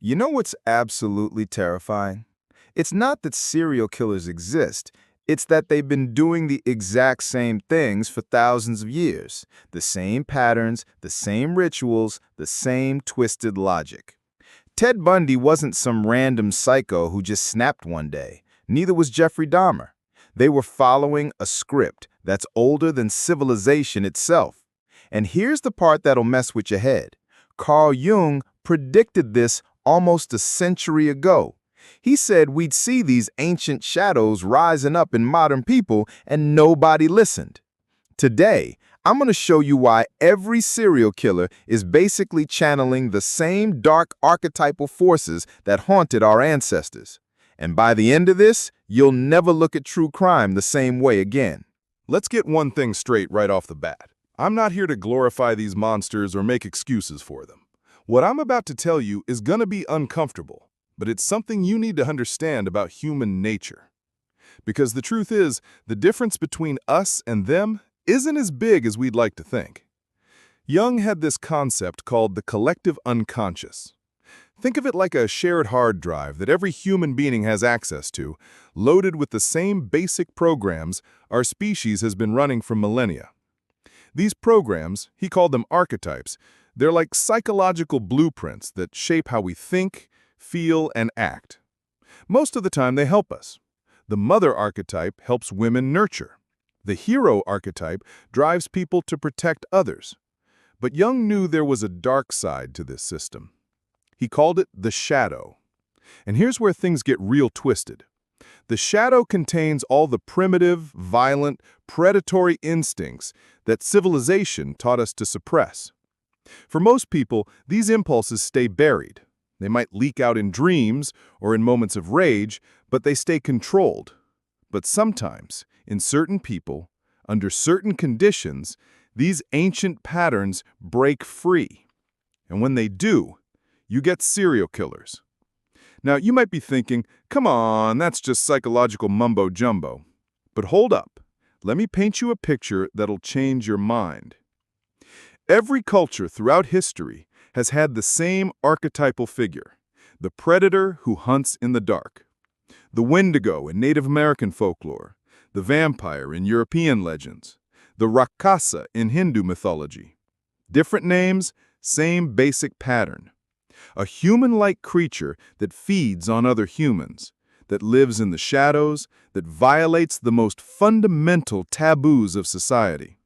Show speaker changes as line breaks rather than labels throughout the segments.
You know what's absolutely terrifying? It's not that serial killers exist. It's that they've been doing the exact same things for thousands of years. The same patterns, the same rituals, the same twisted logic. Ted Bundy wasn't some random psycho who just snapped one day. Neither was Jeffrey Dahmer. They were following a script that's older than civilization itself. And here's the part that'll mess with your head. Carl Jung predicted this almost a century ago. He said we'd see these ancient shadows rising up in modern people and nobody listened. Today, I'm going to show you why every serial killer is basically channeling the same dark archetypal forces that haunted our ancestors. And by the end of this, you'll never look at true crime the same way again.
Let's get one thing straight right off the bat. I'm not here to glorify these monsters or make excuses for them. What I'm about to tell you is gonna be uncomfortable, but it's something you need to understand about human nature. Because the truth is, the difference between us and them isn't as big as we'd like to think. Jung had this concept called the collective unconscious. Think of it like a shared hard drive that every human being has access to, loaded with the same basic programs our species has been running for millennia. These programs, he called them archetypes, they're like psychological blueprints that shape how we think, feel, and act. Most of the time they help us. The mother archetype helps women nurture. The hero archetype drives people to protect others. But Jung knew there was a dark side to this system. He called it the shadow. And here's where things get real twisted. The shadow contains all the primitive, violent, predatory instincts that civilization taught us to suppress. For most people, these impulses stay buried. They might leak out in dreams or in moments of rage, but they stay controlled. But sometimes, in certain people, under certain conditions, these ancient patterns break free. And when they do, you get serial killers. Now, you might be thinking, come on, that's just psychological mumbo-jumbo. But hold up. Let me paint you a picture that'll change your mind. Every culture throughout history has had the same archetypal figure, the predator who hunts in the dark. The Wendigo in Native American folklore, the vampire in European legends, the Rakshasa in Hindu mythology. Different names, same basic pattern. A human-like creature that feeds on other humans, that lives in the shadows, that violates the most fundamental taboos of society.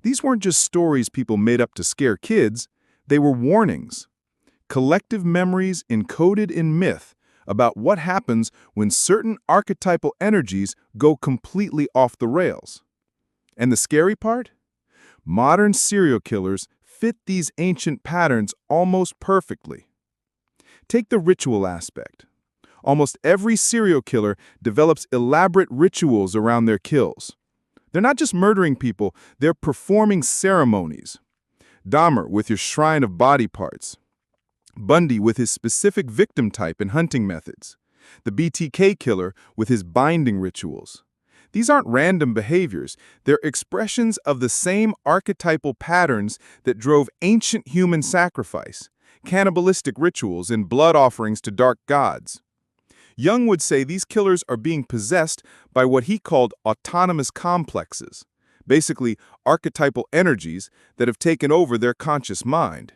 These weren't just stories people made up to scare kids, they were warnings. Collective memories encoded in myth about what happens when certain archetypal energies go completely off the rails. And the scary part? Modern serial killers fit these ancient patterns almost perfectly. Take the ritual aspect. Almost every serial killer develops elaborate rituals around their kills. They're not just murdering people, they're performing ceremonies. Dahmer with his shrine of body parts. Bundy with his specific victim type and hunting methods. The BTK killer with his binding rituals. These aren't random behaviors, they're expressions of the same archetypal patterns that drove ancient human sacrifice, cannibalistic rituals, and blood offerings to dark gods. Jung would say these killers are being possessed by what he called autonomous complexes, basically archetypal energies that have taken over their conscious mind.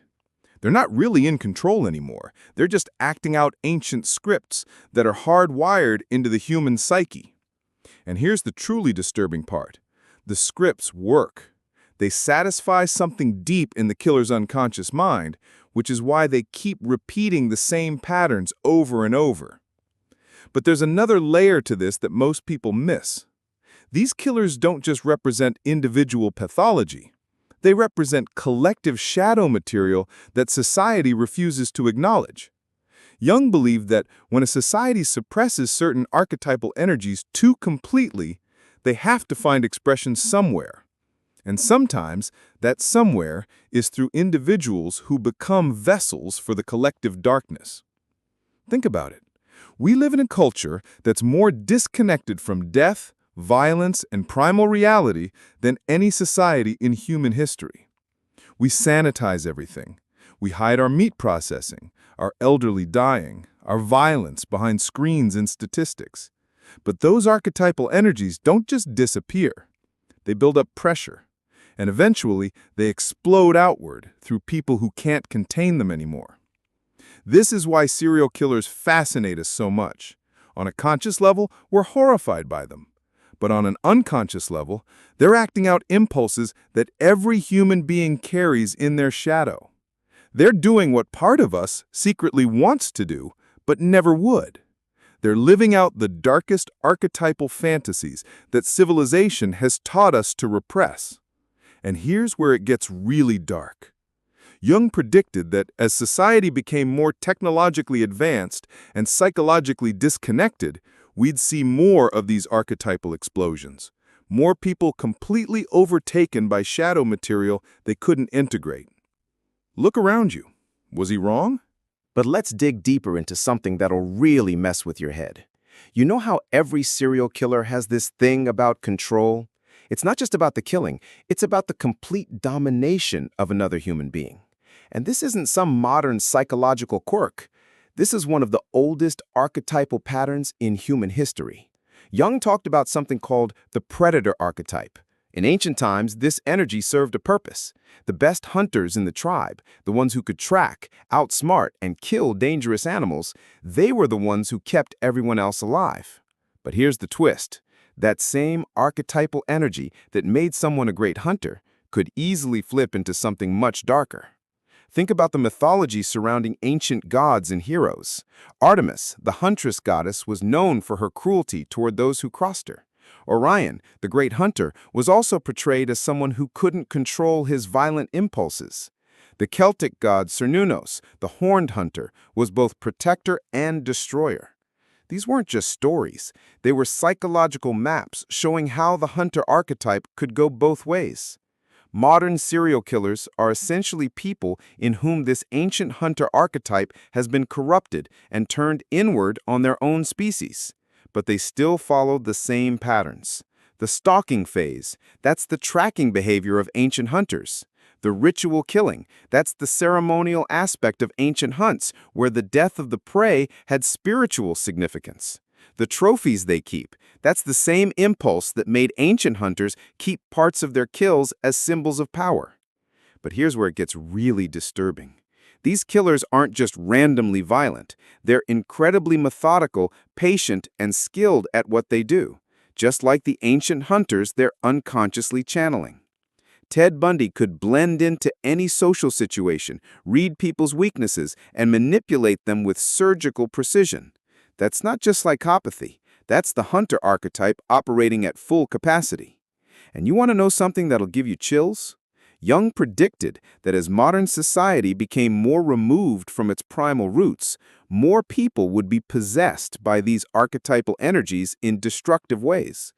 They're not really in control anymore, they're just acting out ancient scripts that are hardwired into the human psyche. And here's the truly disturbing part. The scripts work. They satisfy something deep in the killer's unconscious mind, which is why they keep repeating the same patterns over and over. But there's another layer to this that most people miss. These killers don't just represent individual pathology. They represent collective shadow material that society refuses to acknowledge. Jung believed that when a society suppresses certain archetypal energies too completely, they have to find expression somewhere. And sometimes that somewhere is through individuals who become vessels for the collective darkness. Think about it. We live in a culture that's more disconnected from death, violence, and primal reality than any society in human history. We sanitize everything. We hide our meat processing, our elderly dying, our violence behind screens and statistics. But those archetypal energies don't just disappear. They build up pressure, and eventually they explode outward through people who can't contain them anymore. This is why serial killers fascinate us so much. On a conscious level, we're horrified by them. But on an unconscious level, they're acting out impulses that every human being carries in their shadow. They're doing what part of us secretly wants to do, but never would. They're living out the darkest archetypal fantasies that civilization has taught us to repress. And here's where it gets really dark. Jung predicted that as society became more technologically advanced and psychologically disconnected, we'd see more of these archetypal explosions. More people completely overtaken by shadow material they couldn't integrate. Look around you. Was he wrong?
But let's dig deeper into something that'll really mess with your head. You know how every serial killer has this thing about control? It's not just about the killing, it's about the complete domination of another human being. And this isn't some modern psychological quirk. This is one of the oldest archetypal patterns in human history. Jung talked about something called the predator archetype. In ancient times, this energy served a purpose. The best hunters in the tribe, the ones who could track, outsmart, and kill dangerous animals, they were the ones who kept everyone else alive. But here's the twist. That same archetypal energy that made someone a great hunter could easily flip into something much darker. Think about the mythology surrounding ancient gods and heroes. Artemis, the huntress goddess, was known for her cruelty toward those who crossed her. Orion, the great hunter, was also portrayed as someone who couldn't control his violent impulses. The Celtic god Cernunnos, the horned hunter, was both protector and destroyer. These weren't just stories. They were psychological maps showing how the hunter archetype could go both ways. Modern serial killers are essentially people in whom this ancient hunter archetype has been corrupted and turned inward on their own species. But they still follow the same patterns. The stalking phase, that's the tracking behavior of ancient hunters. The ritual killing, that's the ceremonial aspect of ancient hunts, where the death of the prey had spiritual significance. The trophies they keep, that's the same impulse that made ancient hunters keep parts of their kills as symbols of power. But here's where it gets really disturbing. These killers aren't just randomly violent. They're incredibly methodical, patient, and skilled at what they do. Just like the ancient hunters, they're unconsciously channeling. Ted Bundy could blend into any social situation, read people's weaknesses, and manipulate them with surgical precision. That's not just psychopathy. That's the hunter archetype operating at full capacity. And you want to know something that'll give you chills? Jung predicted that as modern society became more removed from its primal roots, more people would be possessed by these archetypal energies in destructive ways.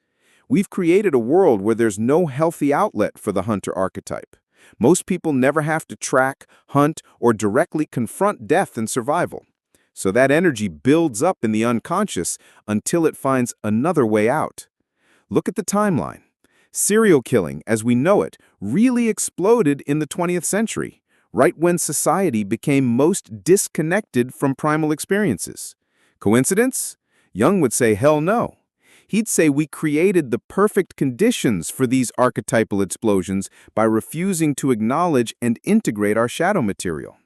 We've created a world where there's no healthy outlet for the hunter archetype. Most people never have to track, hunt, or directly confront death and survival. So that energy builds up in the unconscious until it finds another way out. Look at the timeline. Serial killing, as we know it, really exploded in the 20th century, right when society became most disconnected from primal experiences. Coincidence? Jung would say, hell no. He'd say we created the perfect conditions for these archetypal explosions by refusing to acknowledge and integrate our shadow material.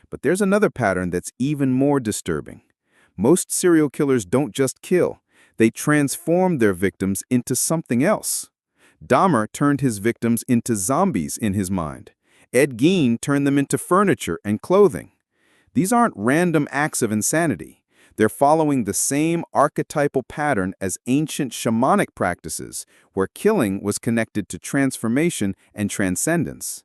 But there's another pattern that's even more disturbing. Most serial killers don't just kill. They transform their victims into something else. Dahmer turned his victims into zombies in his mind. Ed Gein turned them into furniture and clothing. These aren't random acts of insanity. They're following the same archetypal pattern as ancient shamanic practices, where killing was connected to transformation and transcendence.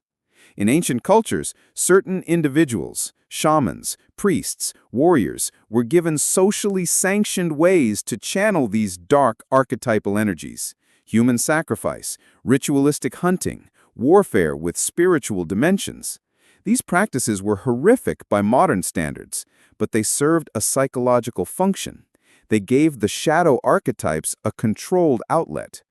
In ancient cultures, certain individuals, shamans, priests, warriors, were given socially sanctioned ways to channel these dark archetypal energies. Human sacrifice, ritualistic hunting, warfare with spiritual dimensions. These practices were horrific by modern standards, but they served a psychological function. They gave the shadow archetypes a controlled outlet.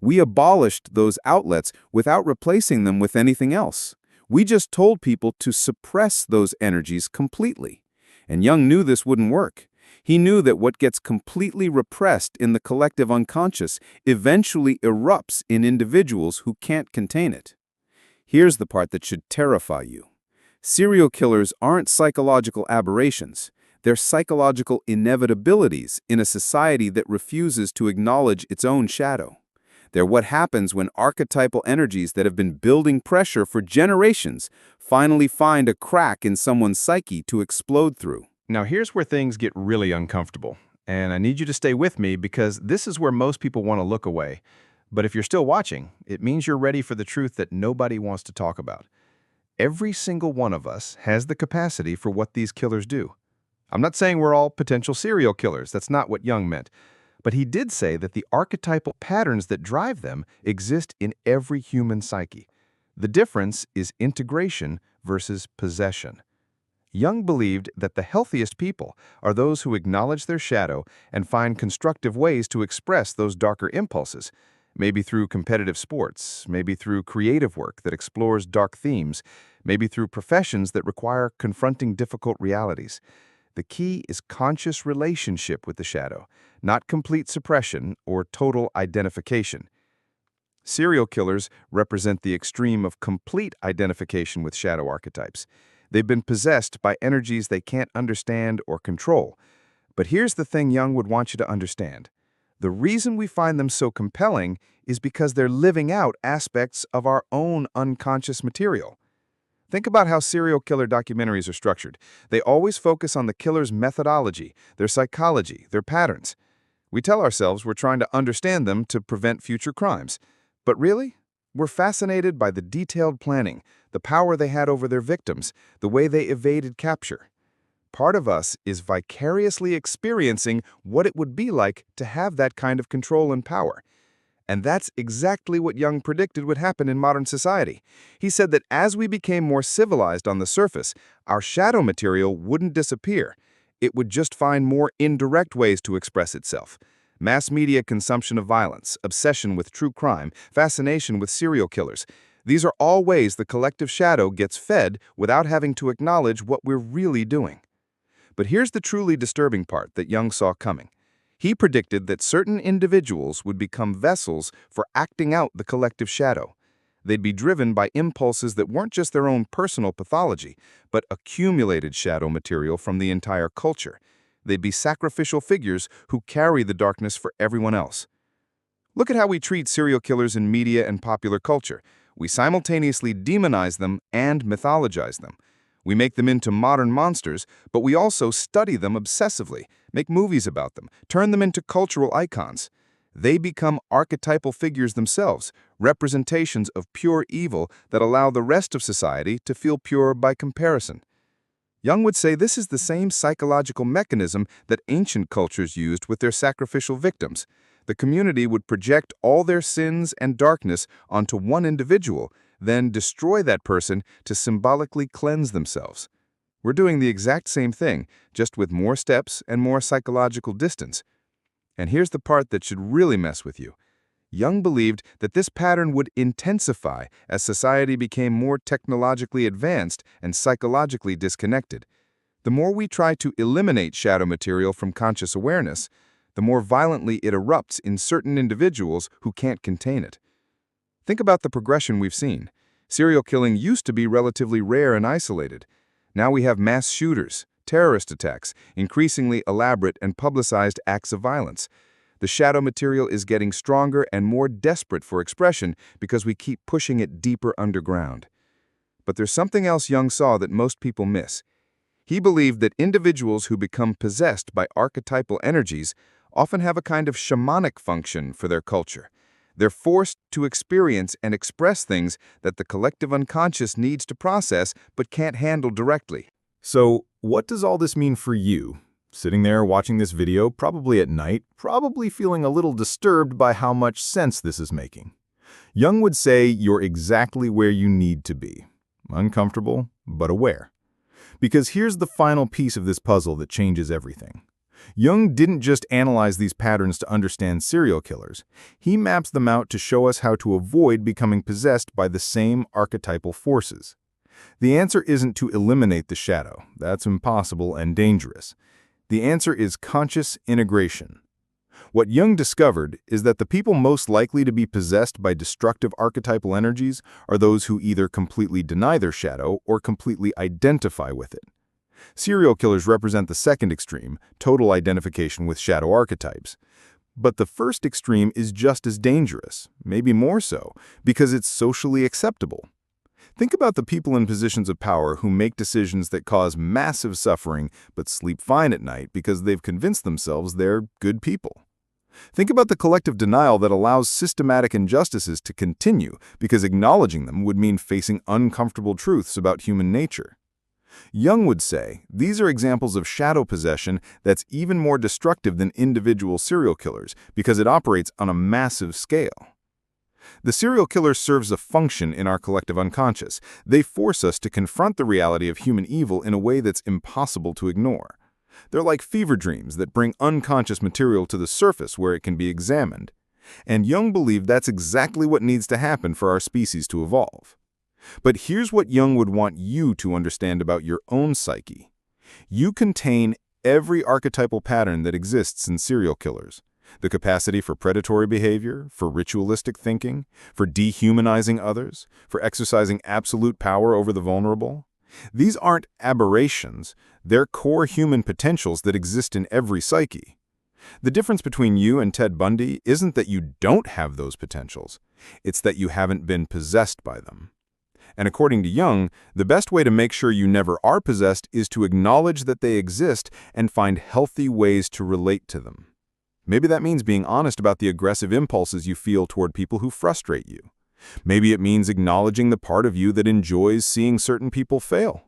We abolished those outlets without replacing them with anything else. We just told people to suppress those energies completely. And Jung knew this wouldn't work. He knew that what gets completely repressed in the collective unconscious eventually erupts in individuals who can't contain it. Here's the part that should terrify you. Serial killers aren't psychological aberrations. They're psychological inevitabilities in a society that refuses to acknowledge its own shadow. They're what happens when archetypal energies that have been building pressure for generations finally find a crack in someone's psyche to explode through.
Now here's where things get really uncomfortable, and I need you to stay with me because this is where most people want to look away. But if you're still watching, it means you're ready for the truth that nobody wants to talk about. Every single one of us has the capacity for what these killers do. I'm not saying we're all potential serial killers, that's not what Jung meant. But he did say that the archetypal patterns that drive them exist in every human psyche. The difference is integration versus possession. Jung believed that the healthiest people are those who acknowledge their shadow and find constructive ways to express those darker impulses, maybe through competitive sports, maybe through creative work that explores dark themes, maybe through professions that require confronting difficult realities. The key is conscious relationship with the shadow, not complete suppression or total identification. Serial killers represent the extreme of complete identification with shadow archetypes. They've been possessed by energies they can't understand or control. But here's the thing Jung would want you to understand. The reason we find them so compelling is because they're living out aspects of our own unconscious material. Think about how serial killer documentaries are structured. They always focus on the killer's methodology, their psychology, their patterns. We tell ourselves we're trying to understand them to prevent future crimes. But really, we're fascinated by the detailed planning, the power they had over their victims, the way they evaded capture. Part of us is vicariously experiencing what it would be like to have that kind of control and power. And that's exactly what Jung predicted would happen in modern society. He said that as we became more civilized on the surface, our shadow material wouldn't disappear. It would just find more indirect ways to express itself. Mass media consumption of violence, obsession with true crime, fascination with serial killers. These are all ways the collective shadow gets fed without having to acknowledge what we're really doing. But here's the truly disturbing part that Jung saw coming. He predicted that certain individuals would become vessels for acting out the collective shadow. They'd be driven by impulses that weren't just their own personal pathology, but accumulated shadow material from the entire culture. They'd be sacrificial figures who carry the darkness for everyone else. Look at how we treat serial killers in media and popular culture. We simultaneously demonize them and mythologize them. We make them into modern monsters, but we also study them obsessively, make movies about them, turn them into cultural icons. They become archetypal figures themselves, representations of pure evil that allow the rest of society to feel pure by comparison. Jung would say this is the same psychological mechanism that ancient cultures used with their sacrificial victims. The community would project all their sins and darkness onto one individual, then destroy that person to symbolically cleanse themselves. We're doing the exact same thing, just with more steps and more psychological distance. And here's the part that should really mess with you. Jung believed that this pattern would intensify as society became more technologically advanced and psychologically disconnected. The more we try to eliminate shadow material from conscious awareness, the more violently it erupts in certain individuals who can't contain it. Think about the progression we've seen. Serial killing used to be relatively rare and isolated. Now we have mass shooters, terrorist attacks, increasingly elaborate and publicized acts of violence. The shadow material is getting stronger and more desperate for expression because we keep pushing it deeper underground. But there's something else Jung saw that most people miss. He believed that individuals who become possessed by archetypal energies often have a kind of shamanic function for their culture. They're forced to experience and express things that the collective unconscious needs to process but can't handle directly.
So, what does all this mean for you? Sitting there watching this video, probably at night, probably feeling a little disturbed by how much sense this is making. Jung would say you're exactly where you need to be. Uncomfortable, but aware. Because here's the final piece of this puzzle that changes everything. Jung didn't just analyze these patterns to understand serial killers. He maps them out to show us how to avoid becoming possessed by the same archetypal forces. The answer isn't to eliminate the shadow. That's impossible and dangerous. The answer is conscious integration. What Jung discovered is that the people most likely to be possessed by destructive archetypal energies are those who either completely deny their shadow or completely identify with it. Serial killers represent the second extreme, total identification with shadow archetypes. But the first extreme is just as dangerous, maybe more so, because it's socially acceptable. Think about the people in positions of power who make decisions that cause massive suffering but sleep fine at night because they've convinced themselves they're good people. Think about the collective denial that allows systematic injustices to continue because acknowledging them would mean facing uncomfortable truths about human nature. Jung would say these are examples of shadow possession that's even more destructive than individual serial killers because it operates on a massive scale. The serial killer serves a function in our collective unconscious. They force us to confront the reality of human evil in a way that's impossible to ignore. They're like fever dreams that bring unconscious material to the surface where it can be examined. And Jung believed that's exactly what needs to happen for our species to evolve. But here's what Jung would want you to understand about your own psyche. You contain every archetypal pattern that exists in serial killers. The capacity for predatory behavior, for ritualistic thinking, for dehumanizing others, for exercising absolute power over the vulnerable. These aren't aberrations, they're core human potentials that exist in every psyche. The difference between you and Ted Bundy isn't that you don't have those potentials, it's that you haven't been possessed by them. And according to Jung, the best way to make sure you never are possessed is to acknowledge that they exist and find healthy ways to relate to them. Maybe that means being honest about the aggressive impulses you feel toward people who frustrate you. Maybe it means acknowledging the part of you that enjoys seeing certain people fail.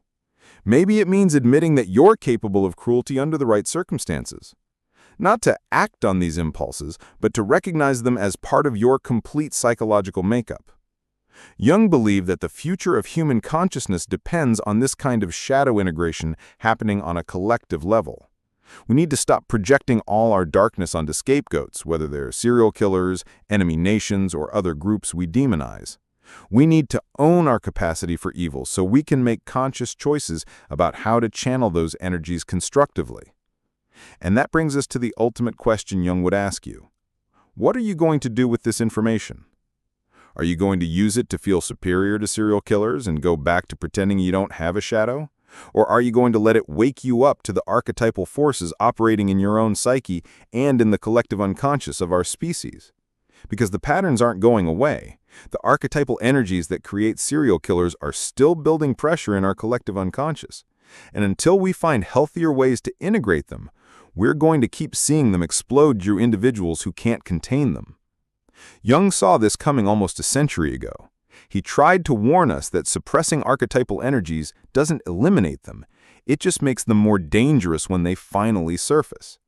Maybe it means admitting that you're capable of cruelty under the right circumstances. Not to act on these impulses, but to recognize them as part of your complete psychological makeup. Jung believed that the future of human consciousness depends on this kind of shadow integration happening on a collective level. We need to stop projecting all our darkness onto scapegoats, whether they're serial killers, enemy nations, or other groups we demonize. We need to own our capacity for evil so we can make conscious choices about how to channel those energies constructively. And that brings us to the ultimate question Jung would ask you. What are you going to do with this information? Are you going to use it to feel superior to serial killers and go back to pretending you don't have a shadow? Or are you going to let it wake you up to the archetypal forces operating in your own psyche and in the collective unconscious of our species? Because the patterns aren't going away. The archetypal energies that create serial killers are still building pressure in our collective unconscious. And until we find healthier ways to integrate them, we're going to keep seeing them explode through individuals who can't contain them. Jung saw this coming almost a century ago. He tried to warn us that suppressing archetypal energies doesn't eliminate them, it just makes them more dangerous when they finally surface.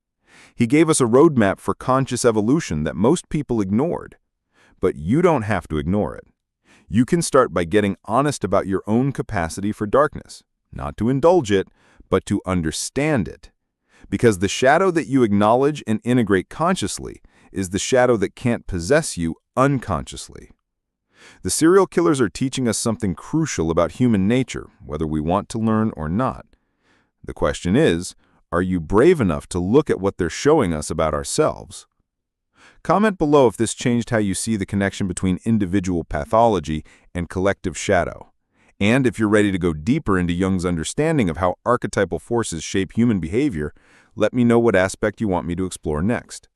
He gave us a roadmap for conscious evolution that most people ignored. But you don't have to ignore it. You can start by getting honest about your own capacity for darkness, not to indulge it, but to understand it. Because the shadow that you acknowledge and integrate consciously is the shadow that can't possess you unconsciously. The serial killers are teaching us something crucial about human nature, whether we want to learn or not. The question is, are you brave enough to look at what they're showing us about ourselves? Comment below if this changed how you see the connection between individual pathology and collective shadow. And if you're ready to go deeper into Jung's understanding of how archetypal forces shape human behavior, let me know what aspect you want me to explore next.